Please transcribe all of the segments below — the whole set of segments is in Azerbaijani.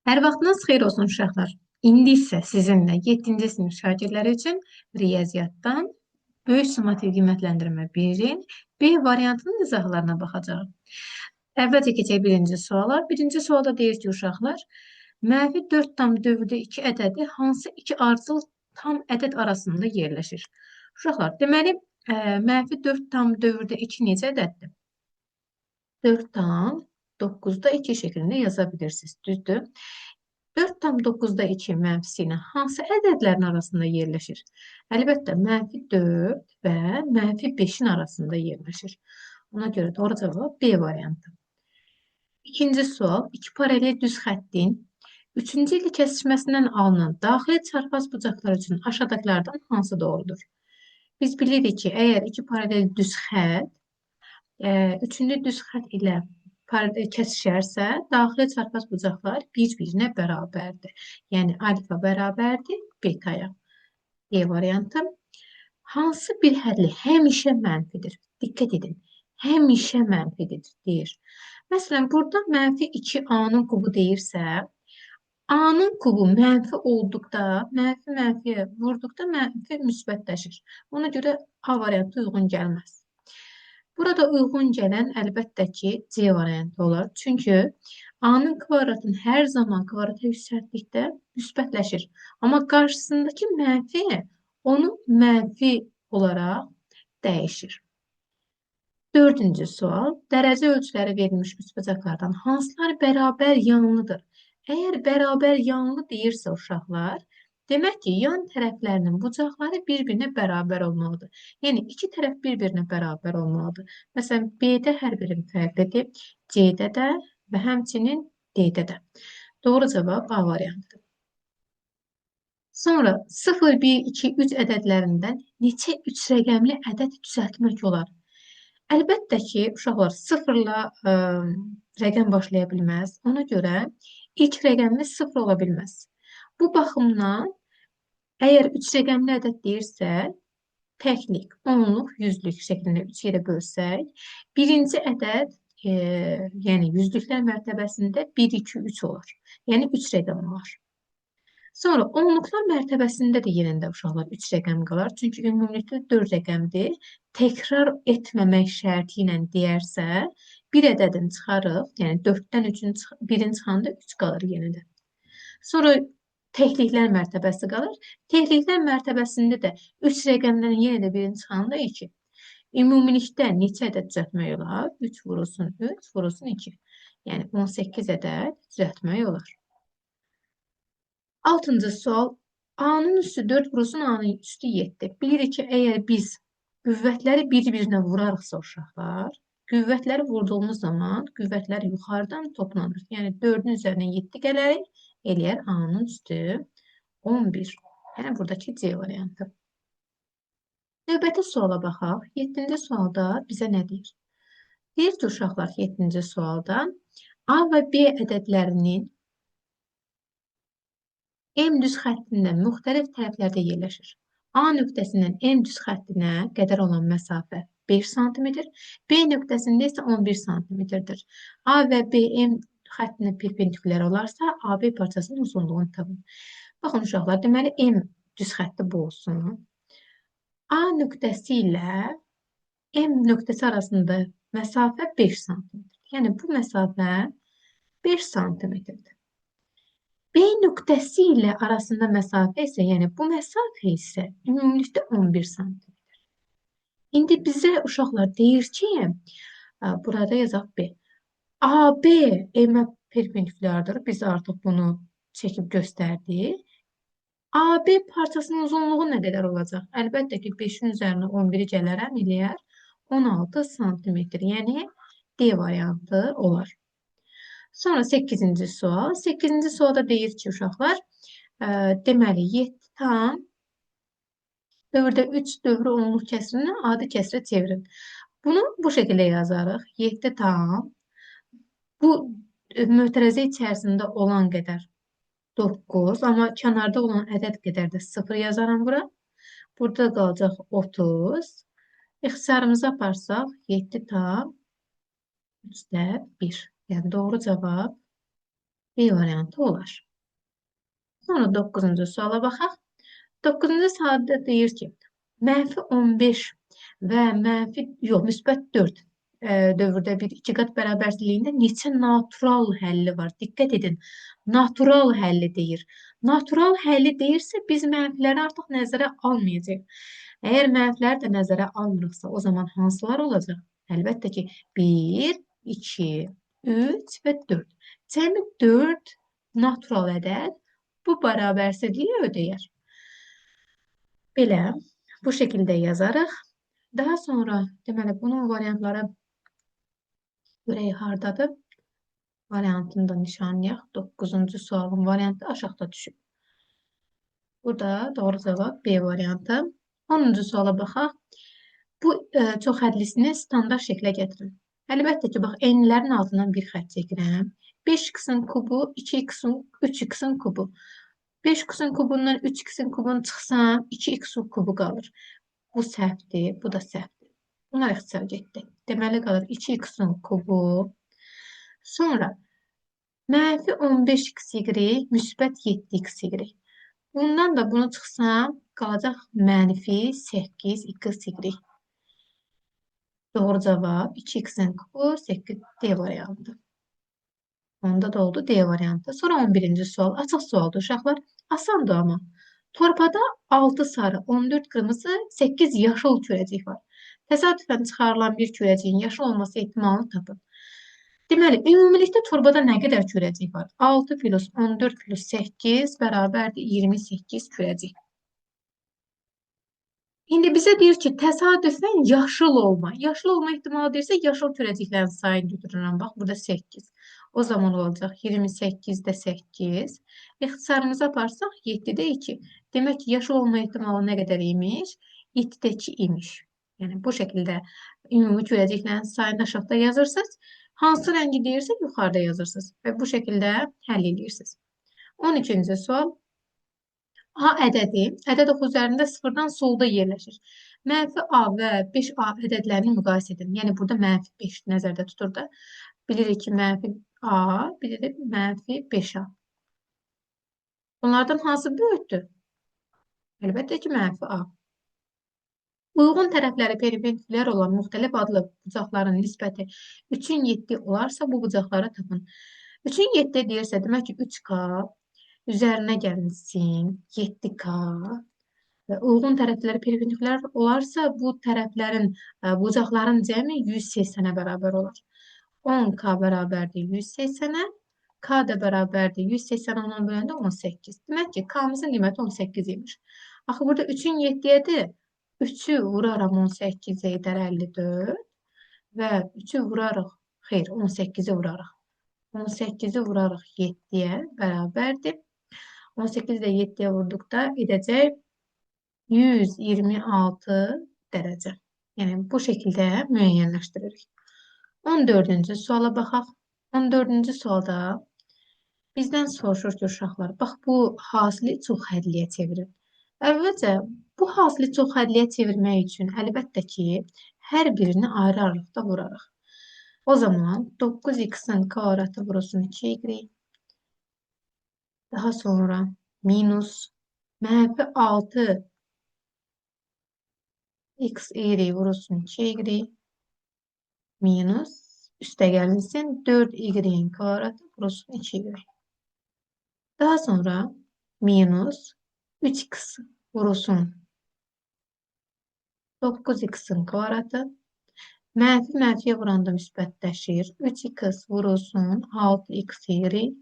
Hər vaxtınız xeyir olsun uşaqlar. İndi isə sizinlə 7-ci sinif şagirdləri üçün riyaziyyatdan böyük summativ qiymətləndirmə 1-in B variantının izahlarına baxacağıq. Əvvəlcə keçək birinci suala. Birinci sualda deyir ki, uşaqlar, -4,2 ədədi hansı iki ardıcıl tam ədəd arasında yerləşir? Uşaqlar, deməli, -4,2 necə ədəddir? 4,9'da 2 şeklinde yazabilirsiniz. Düzdür. 4,9'da 2 mənfisi ilə hansı ədədlərin arasında yerləşir? Əlbəttə, -4 və -5'in arasında yerləşir. Ona görə doğru cavab B variantı. İkinci sual, iki paralel düz xəttin 3-cü illik kəsişməsindən alınan daxili çarpaz bucaqlar üçün aşağıdakilərdən hansı doğrudur? Biz bilirik ki, əgər iki paralel düz xət, üçüncü düz xət ilə kəsişərsə, daxili çarpaz bucaqlar bir-birinə bərabərdir. Yəni, alfa bərabərdir betaya. E variantı. Hansı bir hədli həmişə mənfidir? Diqqət edin. Həmişə mənfidir, deyir. Məsələn, burada -2A-nın kubu deyirsə, A-nın kubu mənfi olduqda, mənfiyə vurduqda mənfi müsbətləşir. Ona görə A variantı uyğun gəlməz. Burada uyğun gələn əlbəttə ki, C variantı olar. Çünki A-nın kvadratını hər zaman kvadrata yüksəltdikdə müsbətləşir. Amma qarşısındakı mənfi onu mənfi olaraq dəyişir. Dördüncü sual. Dərəcə ölçüləri verilmiş üçbucaqlardan hansılar bərabər yanlıdır? Əgər bərabər yanlı deyirsə uşaqlar, demək ki, yan tərəflərinin bucaqları bir-birinə bərabər olmalıdır. Yəni, iki tərəf bir-birinə bərabər olmalıdır. Məsələn, B-də hər birim fərqlidir, C-də də və həmçinin D-də də. Doğru cavab A variantıdır. Sonra 0, 1, 2, 3 ədədlərindən neçə 3 rəqəmli ədəd düzəltmək olar? Əlbəttə ki, uşaqlar 0-la rəqəm başlaya bilməz. Ona görə ilk rəqəmimiz 0 ola bilməz. Bu baxımdan, əgər 3 rəqəmli ədəd deyirsə, təklik, onluq, yüzlük şəklində 3 yerə bölsək, birinci ədəd, yəni yüzlüklər mərtəbəsində 1, 2, 3 olar. Yəni 3 rəqəm var. Sonra onluqlar mərtəbəsində də yenə də uşaqlar 3 rəqəm qalar. Çünki ümumilikdə 4 rəqəmdir. Təkrar etməmək şərti ilə deyərsə, bir ədədini çıxarıq. Yəni 4-dən 1-in çıxanda 3 qalır yenə də. Sonra təkliklər mərtəbəsi qalır. Təkliklər mərtəbəsində də 3 rəqəmdən yenə də 1-in çıxanda 2. Ümumilikdə neçə ədəd düzəltmək olar? 3 vurulsun 3, vurulsun 2. Yəni 18 ədəd düzəltmək olar. 6-cı sual. A-nın üstü 4 vurulsun A-nın üstü 7. Bilirik ki, əgər biz qüvvətləri bir-birinə vurarıqsa uşaqlar, qüvvətləri vurduğumuz zaman qüvvətlər yuxarıdan toplanır. Yəni 4-ün üzərinə 7 gələrək eləyər A-nın üstü 11. Yəni buradakı C variantı. Növbəti suala baxaq. 7-ci sualda bizə nə deyir? Deyir ki, uşaqlar 7-ci sualda A və B ədədlərinin M düz xəttindən müxtəlif tərəflərdə yerləşir. A nöqtəsindən M düz xəttinə qədər olan məsafə 5 cm, B nöqtəsində isə 11 cm-dir. A və B M xəttinə perpendikulyar olarsa, AB parçasının uzunluğunu tapın. Baxın uşaqlar, deməli M düz xətti bu olsun. A nöqtəsi ilə M nöqtəsi arasında məsafə 5 cm. Yəni bu məsafə 5 cm-dir. B nöqtəsi ilə arasında məsafə isə, yəni bu məsafə isə ümumilikdə 11 cm. İndi bizə uşaqlar deyir ki, burada yazaq B. AB M-ə perpendikulyardır. Biz artıq bunu çəkib göstərdik. AB parçasının uzunluğu nə qədər olacaq? Əlbəttə ki, 5-in üzərinə 11-i gələrəm eləyər 16 cm. Yəni D variantı olar. Sonra 8-ci sual. 8-ci sualda deyir ki, uşaqlar, deməli 7 tam 4-ə 3 dövrü onluq kəsrini adi kəsrə çevirin. Bunu bu şəkildə yazarıq. 7 tam bu mötərizə içərisində olan qədər 9, amma kənarda olan ədəd qədər də 0 yazaram bura. Burada qalacaq 30. İxtisarımızı aparsaq 7 tam 3-də 1. Yəni doğru cavab B variantı olar. Sonra 9-cu suala baxaq. 9-cu sualda deyir ki, -15 və müsbət 4 dövrdə bir ikiqat bərabərsizliyində neçə natural həlli var? Diqqət edin, natural həlli deyir. Natural həlli deyirsə, biz mənfiləri artıq nəzərə almayacaq. Əgər mənfiləri də nəzərə almırıqsa, o zaman hansılar olacaq? Əlbəttə ki, 1, 2, 3 və 4. Cəmi 4 natural ədəd bu bərabərsizliyi ödəyər. Belə, bu şəkildə yazarıq. Daha sonra, deməli, bunun variantları görək hardadır? Variantını da nişanlayaq. 9-cu sualın variantı aşağıda düşüb. Burada doğru cavab B variantı. 10-cu suala baxaq. Bu çox hədlisini standart şəklə gətirin. Əlbəttə ki, bax, enlilərin altından bir xətt çəkirəm. 5x-in kubu, 2x-in, 3x-in kubu. 5x-in kubundan 3x-in kubunu çıxsam, 2x-in kubu qalır. Bu səhvdir, bu da səhvdir. Bunlar ixtisar getdi. Deməli qalır 2x-in kubu. Sonra -15xy, müsbət 7xy. Bundan da bunu çıxsam, qalacaq -8xy. Doğru cavab 2x-in kubu 8 D variantı. Onda da oldu D variantı. Sonra 11-ci sual. Açıq sualdır uşaqlar. Asandır amma. Torpada 6 sarı, 14 qırmızı, 8 yaşıl kürəcik var. Təsadüfən çıxarılan bir kürəciyin yaşıl olması ehtimalını tapın. Deməli, ümumilikdə torbada nə qədər kürəcik var? 6 plus 14 plus 8 bərabərdir 28 kürəcik. İndi bizə deyir ki, təsadüfən yaşıl olma. Yaşıl olma ehtimalı deyirsə, yaşıl kürəciklərin sayını götürürəm. Bax, burada 8. O zaman olacaq 28-də 8. İxtisarımızı aparsaq 7-də 2. Demək ki, yaşıl olma ehtimalı nə qədər imiş? 7-də 2 imiş. Yəni, bu şəkildə ümumi kürəciklərin sayını aşağıda yazırsınız. Hansı rəngi deyirsə, yuxarıda yazırsınız. Və bu şəkildə həll edirsiniz. 13-cü sual. A ədədi, ədəd oxu üzərində sıfırdan solda yerləşir. -A və 5A ədədlərini müqayisə edin. Yəni, burada -5 nəzərdə tutur da. Bilirik ki, -A, bilirik -5A. Bunlardan hansı böyükdür? Əlbəttə ki, -A. Uyğun tərəfləri perpendikulär olan müxtəlif adlı bucaqların nisbəti 3-ün 7 olarsa, bu bucaqları tapın. 3-ün 7 deyirsə, demək ki, 3K üzərinə gəlinsin 7K və uyğun tərəfləri perpendikulär olarsa, bu tərəflərin, bucaqların cəmi 180-ə bərabər olur. 10K bərabərdir 180-ə, K da bərabərdir 180-ə ona böləndə 18. Demək ki, K-mızın qiyməti 18 imiş. Axı, burada 3-ün 7-yədir. 3-ü vuraram 18-ə edər 54 və 3-ü vurarıq, xeyr, 18-i vurarıq. 18-i vurarıq 7-yə bərabərdir. 18 də 7-yə vurduqda edəcək 126 dərəcə. Yəni, bu şəkildə müəyyənləşdiririk. 14-cü suala baxaq. 14-cü sualda bizdən soruşur ki, uşaqlar, bax, bu hasili çox hədliyə çevirin. Əvvəlcə, bu hasili çox hədliyə çevirmək üçün əlbəttə ki, hər birini ayrı-ayrılıqda vurarıq. O zaman 9x-in kvadratı vurulsun 2y. Daha sonra minus -6 x y vurulsun 2y minus üstə gəlinsin 4y kvadratı vurulsun 2y. Daha sonra minus 3x vurulsun 9x-in kvadratı mənfiyə vuranda müsbətləşir. 3x vurulsun 6xy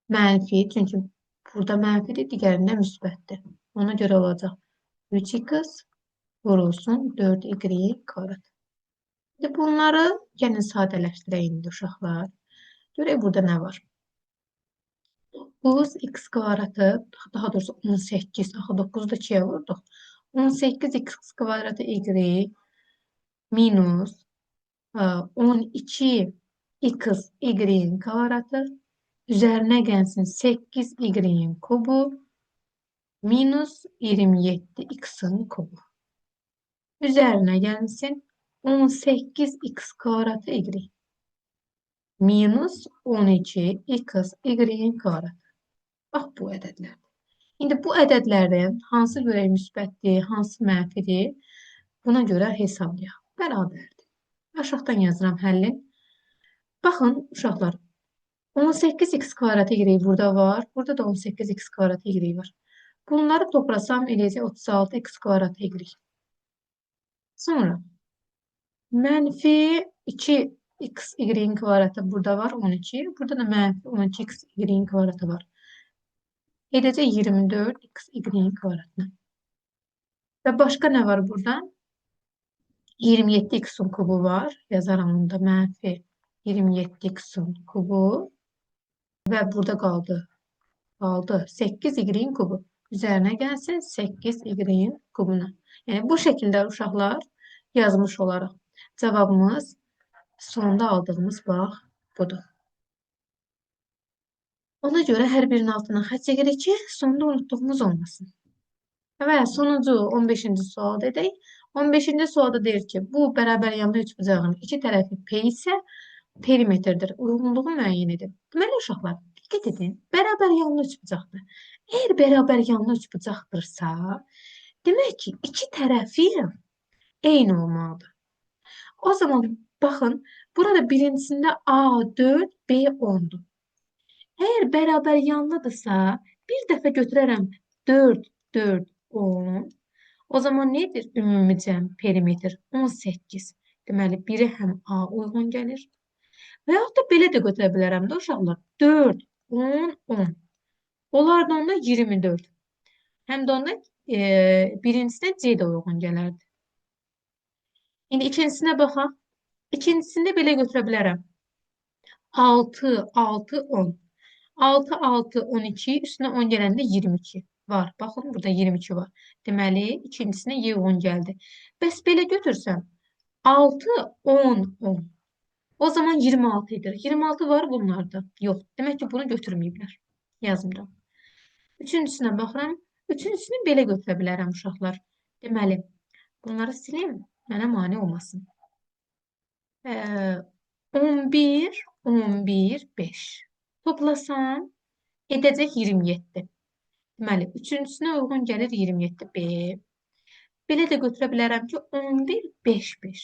mənfi, çünki burada mənfidir, digərində müsbətdir. Ona görə olacaq 3x vurulsun 4y kvadrat. Bunları yenə sadələşdirək indi uşaqlar. Görək burada nə var? 9x kvadratı, daha doğrusu 18, axı 9-da 2-yə vurduq. 18x kvadratı y minus 12x y kvadratı üzərinə gəlsin 8y-in kubu minus 27x-in kubu. Üzərinə gəlsin 18x kvadratı y. minus 12 x y kvadrat. Bax bu ədədlər. İndi bu ədədlərdən hansı görək müsbətdir, hansı mənfidir? Buna görə hesablayaq. Bərabərdir. Aşağıdan yazıram həllin. Baxın uşaqlar, 18x kvadrat y burada var. Burada da 18x kvadrat y var. Bunları toplasam eləyəcək 36x kvadrat y. Sonra mənfi 2x y kvadratı burada var 12. Burada da mənfi 12x y kvadratı var. Edəcək 24x y kvadratına. Və başqa nə var burada? 27x'in kubu var. Yazaram onda mənfi 27x'in kubu. Və burada qaldı. 8y'in kubu. Üzərinə gəlsin 8y'in kubuna. Yəni bu şəkildə uşaqlar yazmış olaraq. Cavabımız sonda aldığımız bax budur. Ona görə hər birinin altına xətt çəkirik ki, sonda unutduğumuz olmasın. Və sonuncu 15-ci sual edək. 15-ci sualda deyir ki, bu bərabər yanlı üçbucağın iki tərəfi P isə perimetrdir. Uyğunluğu müəyyən edin. Deməli uşaqlar, diqqət edin. Bərabər yanlı üçbucaqdır. Əgər bərabər yanlı üçbucaqdırsa, demək ki, iki tərəfi eyni olmalıdır. O zaman baxın, burada birincisində A4, B10'dur. Əgər bərabər yanlıdırsa, bir dəfə götürərəm 4, 4, 10. O zaman nedir? Ümumi cəm perimetr 18. Deməli, biri həm A uyğun gəlir. Və yaxud da belə də götürə bilərəm də uşaqlar. 4, 10, 10. Onlar da onda 24. Həm də onda birincisinə C də uyğun gələrdi. İndi ikincisinə baxaq. İkincisində belə götürə bilərəm. 6, 6, 10. 6, 6, 12, üstünə 10 gələndə 22 var. Baxın, burada 22 var. Deməli, ikincisine Y10 gəldi. Bəs belə götürsəm, 6, 10, 10. O zaman 26 edir. 26 var bunlarda. Yox. Demək ki, bunu götürməyiblər. Yazmıram. Üçüncüsünə baxıram. Üçüncüsünü belə götürə bilərəm uşaqlar. Deməli, bunları silim. Mənə mane olmasın. 11, 11, 5. Toplasam, edəcək 27. Deməli, üçüncüsünə uyğun gəlir 27B. Belə də götürə bilərəm ki, 11, 5, 5.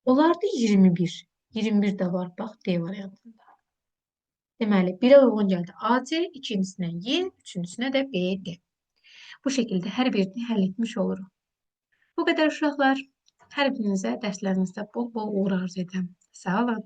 Onlar da 21. 21 də var, bax, D variantında. Deməli, 1'ə uyğun gəldi AC, ikincisine Y, üçüncüsünə də BD. Bu şəkildə hər birini həll etmiş oluruq. Bu qədər uşaqlar. Hər birinizə dərslərinizdə bol-bol uğur arzu edirəm. Sağ olun.